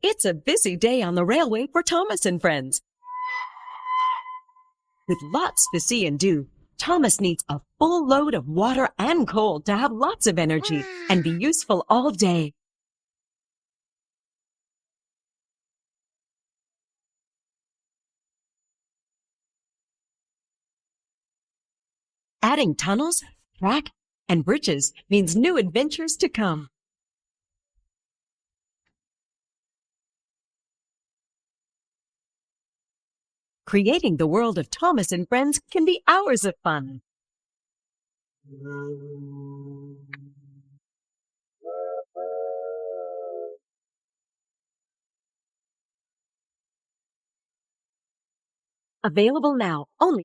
It's a busy day on the railway for Thomas and Friends. With lots to see and do, Thomas needs a full load of water and coal to have lots of energy and be useful all day. Adding tunnels, track, and bridges means new adventures to come. Creating the world of Thomas and Friends can be hours of fun. Available now only